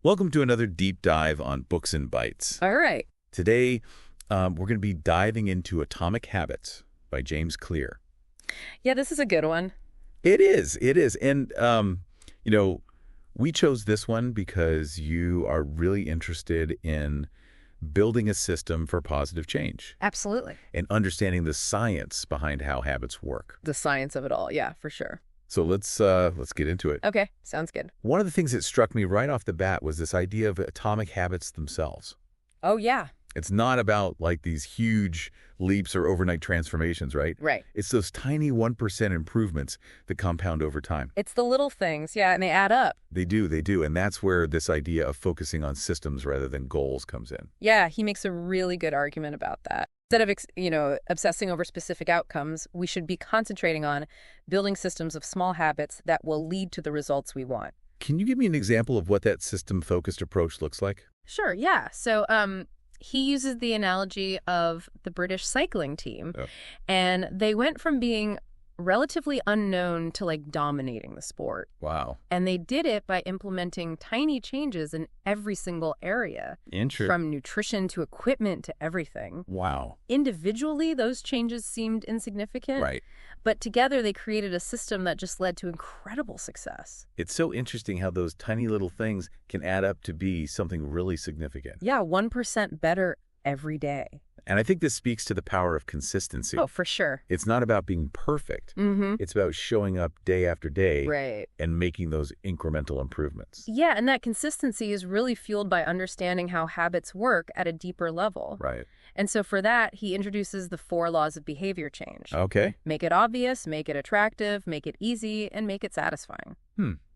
Welcome to another deep dive on Books and Bites. All right. Today, we're going to be diving into Atomic Habits by James Clear. Yeah, this is a good one. It is. And, we chose this one because you are really interested in building a system for positive change Absolutely. and understanding the science behind how habits work. The science of it all. Yeah, for sure. So let's get into it. Okay, sounds good. One of the things that struck me right off the bat was this idea of atomic habits themselves. Oh, yeah. It's not about like these huge leaps or overnight transformations, right? Right. It's those tiny 1% improvements that compound over time. It's the little things, yeah, and they add up. They do. And that's where this idea of focusing on systems rather than goals comes in. Yeah, he makes a really good argument about that. Instead of, obsessing over specific outcomes, we should be concentrating on building systems of small habits that will lead to the results we want. Can you give me an example of what that system-focused approach looks like? Sure, yeah. So, he uses the analogy of the British cycling team, and they went from being relatively unknown to dominating the sport. Wow. And they did it by implementing tiny changes in every single area, from nutrition to equipment to everything. Wow. Individually, those changes seemed insignificant. Right. But together, they created a system that just led to incredible success. It's so interesting how those tiny little things can add up to be something really significant. Yeah, 1% better every day. And I think this speaks to the power of consistency. Oh, for sure. It's not about being perfect. Mm-hmm. It's about showing up day after day Right. and making those incremental improvements. Yeah, and that consistency is really fueled by understanding how habits work at a deeper level. Right. And so for that, he introduces the 4 laws of behavior change. Okay. Make it obvious, make it attractive, make it easy, and make it satisfying.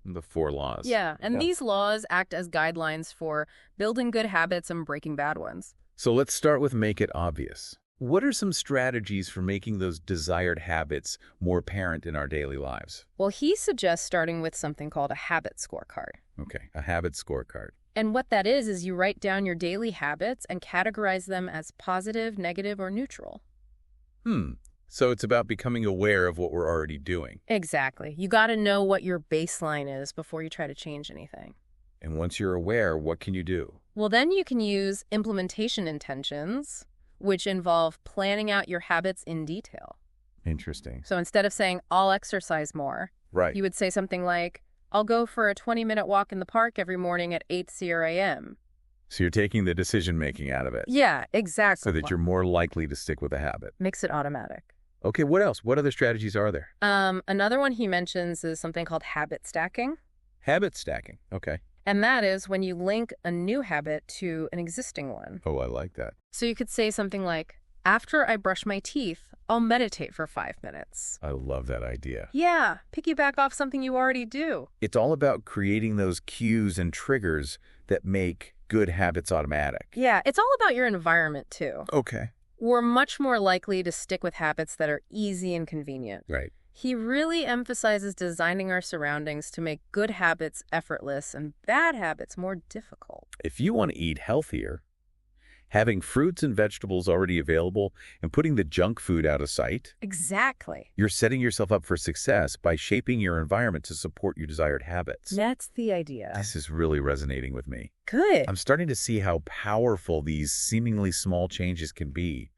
The 4 laws. Yeah, and these laws act as guidelines for building good habits and breaking bad ones. So let's start with make it obvious. What are some strategies for making those desired habits more apparent in our daily lives? Well, he suggests starting with something called a habit scorecard. Okay, a habit scorecard. And what that is you write down your daily habits and categorize them as positive, negative, or neutral. So it's about becoming aware of what we're already doing. Exactly. You got to know what your baseline is before you try to change anything. And once you're aware, what can you do? Well, then you can use implementation intentions, which involve planning out your habits in detail. Interesting. So instead of saying, I'll exercise more, Right. you would say something like, I'll go for a 20-minute walk in the park every morning at 8 a.m. So you're taking the decision-making out of it. Yeah, exactly. So that you're more likely to stick with a habit. Makes it automatic. Okay, what else? What other strategies are there? Another one he mentions is something called habit stacking. Habit stacking. Okay. And that is when you link a new habit to an existing one. Oh, I like that. So you could say something like, after I brush my teeth, I'll meditate for 5 minutes. I love that idea. Yeah, piggyback off something you already do. It's all about creating those cues and triggers that make good habits automatic. Yeah, it's all about your environment, too. Okay. We're much more likely to stick with habits that are easy and convenient. Right. He really emphasizes designing our surroundings to make good habits effortless and bad habits more difficult. If you want to eat healthier, having fruits and vegetables already available and putting the junk food out of sight, Exactly. you're setting yourself up for success by shaping your environment to support your desired habits. That's the idea. This is really resonating with me. Good. I'm starting to see how powerful these seemingly small changes can be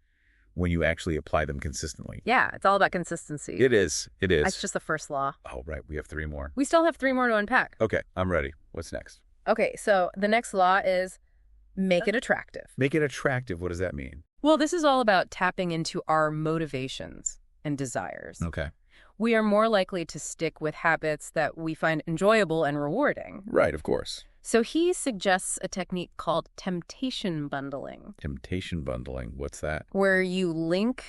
when you actually apply them consistently. Yeah, it's all about consistency. It is. That's just the first law. Oh, right. We have 3 more. We still have 3 more to unpack. Okay, I'm ready. What's next? Okay, so the next law is make it attractive. Make it attractive. What does that mean? Well, this is all about tapping into our motivations and desires. Okay. We are more likely to stick with habits that we find enjoyable and rewarding. Right, of course. So he suggests a technique called temptation bundling, Temptation bundling. What's that? where you link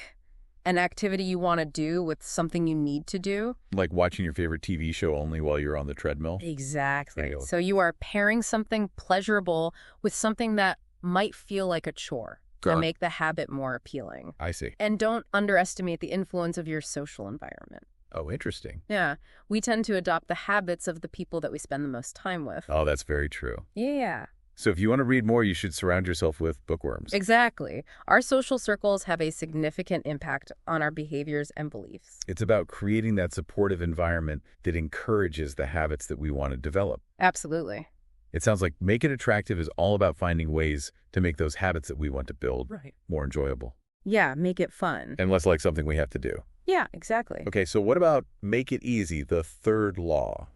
an activity you want to do with something you need to do. Like watching your favorite TV show only while you're on the treadmill? Exactly. There you go. So you are pairing something pleasurable with something that might feel like a chore to Got it. make the habit more appealing. I see. And don't underestimate the influence of your social environment. Oh, interesting. Yeah, we tend to adopt the habits of the people that we spend the most time with. Oh, that's very true. Yeah, So if you want to read more, you should surround yourself with bookworms. exactly. Our social circles have a significant impact on our behaviors and beliefs. It's about creating that supportive environment that encourages the habits that we want to develop. Absolutely. It sounds like make it attractive is all about finding ways to make those habits that we want to build more enjoyable. Yeah, make it fun. And less like something we have to do. Yeah, exactly. Okay, so what about make it easy, the third law?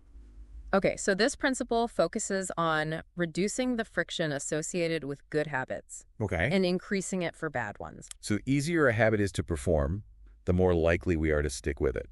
Okay, so this principle focuses on reducing the friction associated with good habits Okay. and increasing it for bad ones. So the easier a habit is to perform, the more likely we are to stick with it.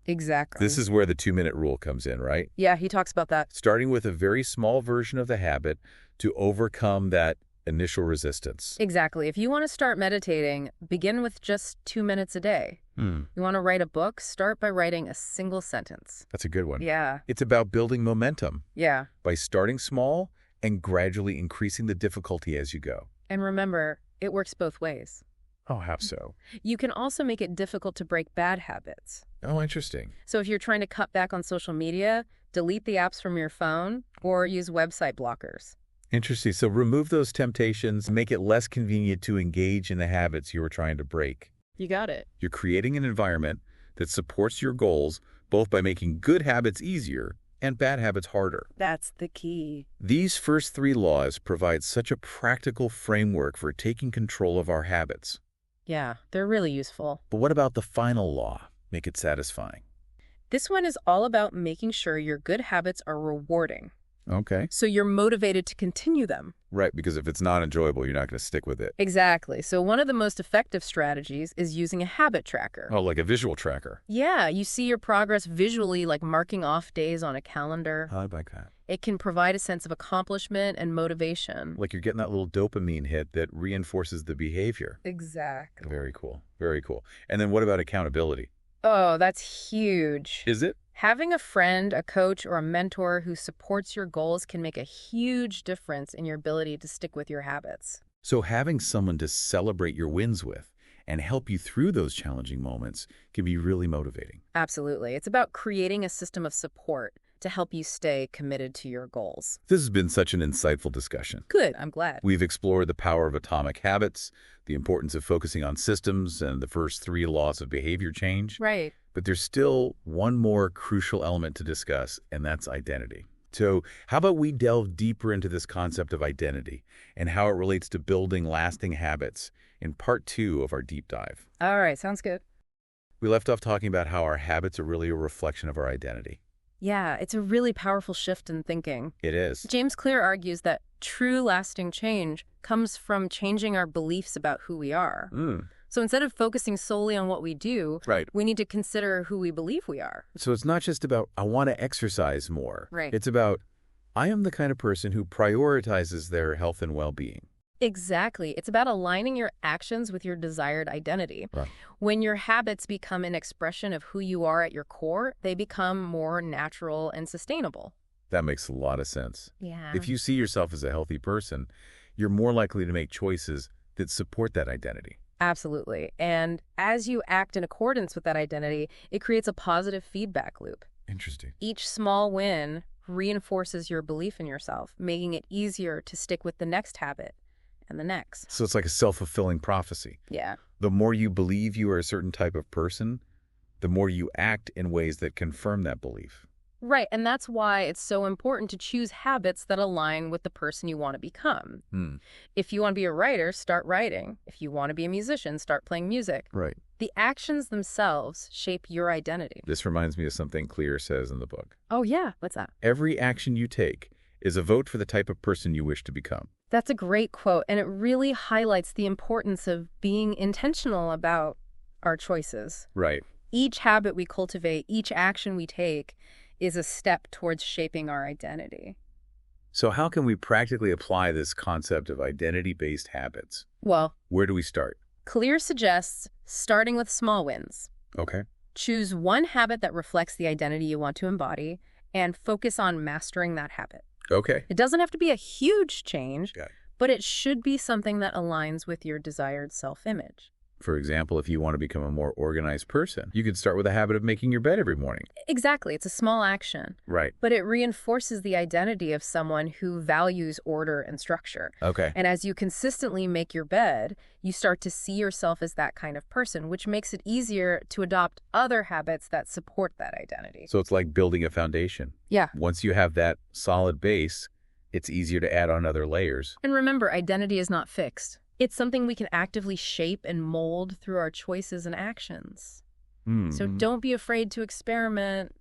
Exactly. This is where the 2-minute rule comes in, right? Yeah, he talks about that. Starting with a very small version of the habit to overcome that initial resistance. Exactly. If you want to start meditating, begin with just 2 minutes a day. You want to write a book, start by writing a single sentence. That's a good one. Yeah. It's about building momentum Yeah. by starting small and gradually increasing the difficulty as you go. And remember, it works both ways. Oh, how so? You can also make it difficult to break bad habits. Oh, interesting. So if you're trying to cut back on social media, delete the apps from your phone or use website blockers. Interesting. So remove those temptations, make it less convenient to engage in the habits you were trying to break. You got it. You're creating an environment that supports your goals, both by making good habits easier and bad habits harder. That's the key. These first 3 laws provide such a practical framework for taking control of our habits. Yeah, they're really useful. But what about the final law? Make it satisfying. This one is all about making sure your good habits are rewarding, Okay. so you're motivated to continue them. Right, because if it's not enjoyable, you're not going to stick with it. Exactly. So one of the most effective strategies is using a habit tracker. Oh, like a visual tracker. Yeah, you see your progress visually, like marking off days on a calendar. I like that. It can provide a sense of accomplishment and motivation. Like you're getting that little dopamine hit that reinforces the behavior. Exactly. Very cool. Very cool. And then what about accountability? Oh, that's huge. Is it? Having a friend, a coach, or a mentor who supports your goals can make a huge difference in your ability to stick with your habits. So having someone to celebrate your wins with and help you through those challenging moments can be really motivating. Absolutely. It's about creating a system of support to help you stay committed to your goals. This has been such an insightful discussion. Good. I'm glad. We've explored the power of atomic habits, the importance of focusing on systems, and the first 3 laws of behavior change. Right. But there's still one more crucial element to discuss, and that's identity. So how about we delve deeper into this concept of identity and how it relates to building lasting habits in part 2 of our deep dive. All right. Sounds good. We left off talking about how our habits are really a reflection of our identity. Yeah, it's a really powerful shift in thinking. It is. James Clear argues that true lasting change comes from changing our beliefs about who we are. So instead of focusing solely on what we do, Right. we need to consider who we believe we are. So it's not just about, I want to exercise more. Right. It's about, I am the kind of person who prioritizes their health and well-being. Exactly. It's about aligning your actions with your desired identity. Right. When your habits become an expression of who you are at your core, they become more natural and sustainable. That makes a lot of sense. Yeah. If you see yourself as a healthy person, you're more likely to make choices that support that identity. Absolutely. And as you act in accordance with that identity, it creates a positive feedback loop. Interesting. Each small win reinforces your belief in yourself, making it easier to stick with the next habit and the next. So it's like a self-fulfilling prophecy. Yeah. The more you believe you are a certain type of person, the more you act in ways that confirm that belief. Right. And that's why it's so important to choose habits that align with the person you want to become. If you want to be a writer, start writing. If you want to be a musician, start playing music. Right. The actions themselves shape your identity. This reminds me of something Clear says in the book. Oh, yeah. What's that? Every action you take is a vote for the type of person you wish to become. That's a great quote, and it really highlights the importance of being intentional about our choices. Right. Each habit we cultivate, each action we take, is a step towards shaping our identity. So how can we practically apply this concept of identity-based habits? Well, Where do we start? Clear suggests starting with small wins. Okay. Choose one habit that reflects the identity you want to embody and focus on mastering that habit. Okay. It doesn't have to be a huge change, Got it. but it should be something that aligns with your desired self-image. For example, if you want to become a more organized person, you could start with a habit of making your bed every morning. Exactly. It's a small action, Right. but it reinforces the identity of someone who values order and structure. Okay. And as you consistently make your bed, you start to see yourself as that kind of person, which makes it easier to adopt other habits that support that identity. So it's like building a foundation. Yeah. Once you have that solid base, It's easier to add on other layers. And remember, identity is not fixed. It's something we can actively shape and mold through our choices and actions. So don't be afraid to experiment,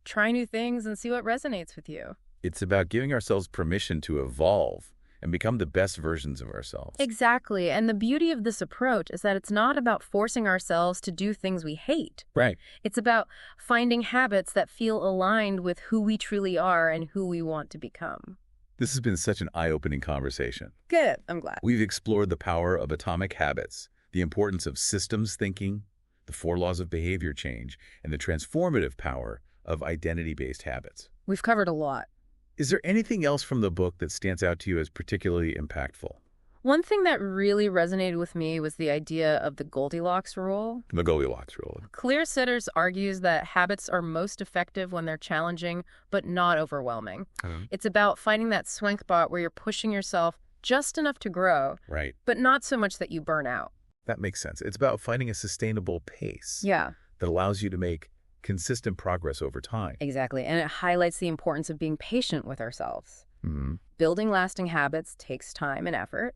try new things, and see what resonates with you. It's about giving ourselves permission to evolve and become the best versions of ourselves. Exactly. And the beauty of this approach is that it's not about forcing ourselves to do things we hate. Right. It's about finding habits that feel aligned with who we truly are and who we want to become. This has been such an eye-opening conversation. Good. I'm glad. We've explored the power of atomic habits, the importance of systems thinking, the 4 laws of behavior change, and the transformative power of identity-based habits. We've covered a lot. Is there anything else from the book that stands out to you as particularly impactful? One thing that really resonated with me was the idea of the Goldilocks Rule. The Goldilocks Rule. Clear Sitters argues that habits are most effective when they're challenging, but not overwhelming. It's about finding that sweet spot where you're pushing yourself just enough to grow, Right. but not so much that you burn out. That makes sense. It's about finding a sustainable pace Yeah, that allows you to make consistent progress over time. exactly. And it highlights the importance of being patient with ourselves. Mm-hmm. Building lasting habits takes time and effort.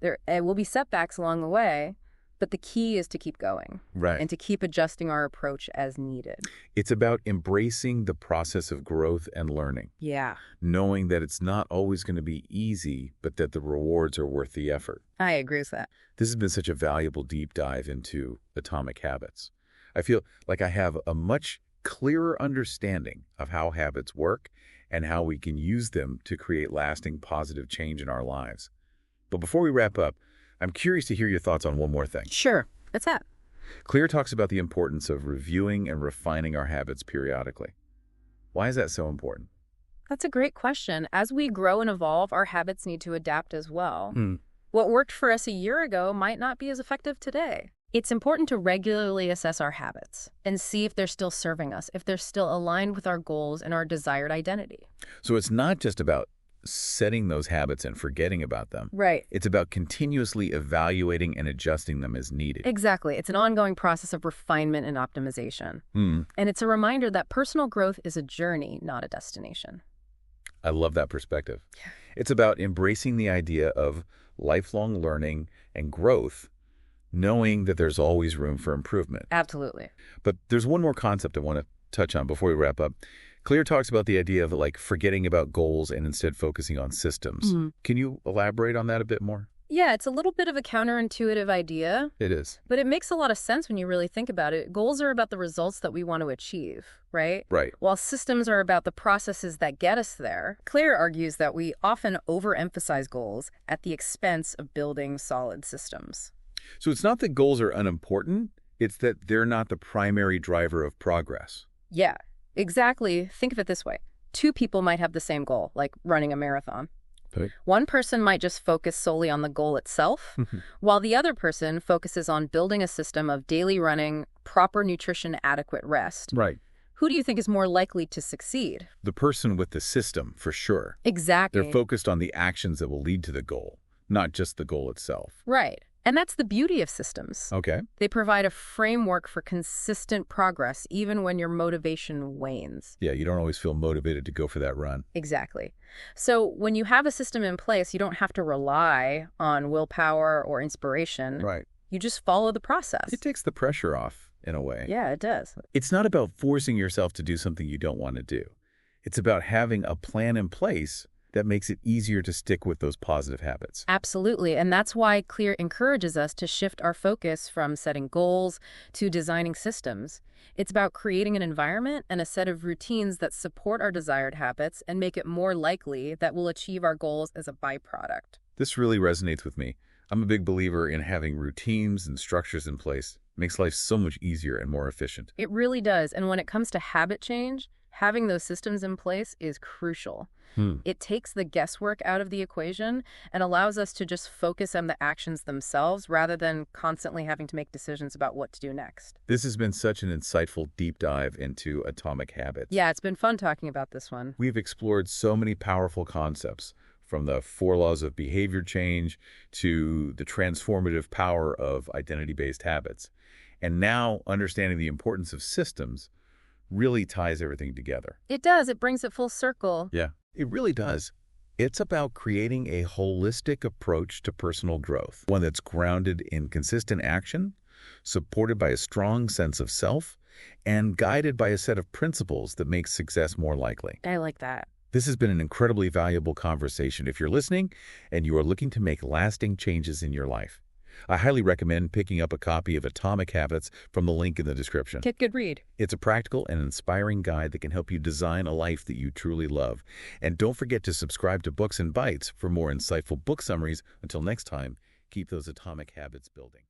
There will be setbacks along the way, but the key is to keep going. Right. And to keep adjusting our approach as needed. It's about embracing the process of growth and learning, Yeah, knowing that it's not always going to be easy, but that the rewards are worth the effort. I agree with that. This has been such a valuable deep dive into atomic habits. I feel like I have a much clearer understanding of how habits work and how we can use them to create lasting positive change in our lives. But before we wrap up, I'm curious to hear your thoughts on one more thing. Sure. That's that. Clear talks about the importance of reviewing and refining our habits periodically. Why is that so important? That's a great question. As we grow and evolve, our habits need to adapt as well. Hmm. What worked for us a year ago might not be as effective today. It's important to regularly assess our habits and see if they're still serving us, if they're still aligned with our goals and our desired identity. So it's not just about setting those habits and forgetting about them. Right. It's about continuously evaluating and adjusting them as needed. Exactly. It's an ongoing process of refinement and optimization. And it's a reminder that personal growth is a journey, not a destination. I love that perspective. Yeah. It's about embracing the idea of lifelong learning and growth, knowing that there's always room for improvement. Absolutely. But there's one more concept I want to touch on before we wrap up. Clear talks about the idea of like forgetting about goals and instead focusing on systems. Can you elaborate on that a bit more? Yeah, it's a little bit of a counterintuitive idea. It is. But it makes a lot of sense when you really think about it. Goals are about the results that we want to achieve, right? Right. While systems are about the processes that get us there. Claire argues that we often overemphasize goals at the expense of building solid systems. So it's not that goals are unimportant, it's that they're not the primary driver of progress. Yeah, exactly. Think of it this way. 2 people might have the same goal, like running a marathon. Okay. One person might just focus solely on the goal itself, while the other person focuses on building a system of daily running, proper nutrition, adequate rest. Right. Who do you think is more likely to succeed? The person with the system, for sure. Exactly. They're focused on the actions that will lead to the goal, not just the goal itself. Right. And that's the beauty of systems. Okay. They provide a framework for consistent progress, even when your motivation wanes. Yeah, you don't always feel motivated to go for that run. Exactly. So when you have a system in place, you don't have to rely on willpower or inspiration. Right. You just follow the process. It takes the pressure off, in a way. Yeah, it does. It's not about forcing yourself to do something you don't want to do. It's about having a plan in place that makes it easier to stick with those positive habits. Absolutely. And that's why Clear encourages us to shift our focus from setting goals to designing systems. It's about creating an environment and a set of routines that support our desired habits and make it more likely that we'll achieve our goals as a byproduct. This really resonates with me. I'm a big believer in having routines and structures in place. It makes life so much easier and more efficient. It really does. And when it comes to habit change, having those systems in place is crucial. It takes the guesswork out of the equation and allows us to just focus on the actions themselves rather than constantly having to make decisions about what to do next. This has been such an insightful deep dive into atomic habits. Yeah, it's been fun talking about this one. We've explored so many powerful concepts, from the 4 laws of behavior change to the transformative power of identity-based habits. And now understanding the importance of systems really ties everything together. It does. It brings it full circle. Yeah, it really does. It's about creating a holistic approach to personal growth, one that's grounded in consistent action, supported by a strong sense of self, and guided by a set of principles that make success more likely. I like that. This has been an incredibly valuable conversation. If you're listening and you are looking to make lasting changes in your life, I highly recommend picking up a copy of Atomic Habits from the link in the description. Get good read. It's a practical and inspiring guide that can help you design a life that you truly love. And don't forget to subscribe to Books and Bites for more insightful book summaries. Until next time, keep those atomic habits building.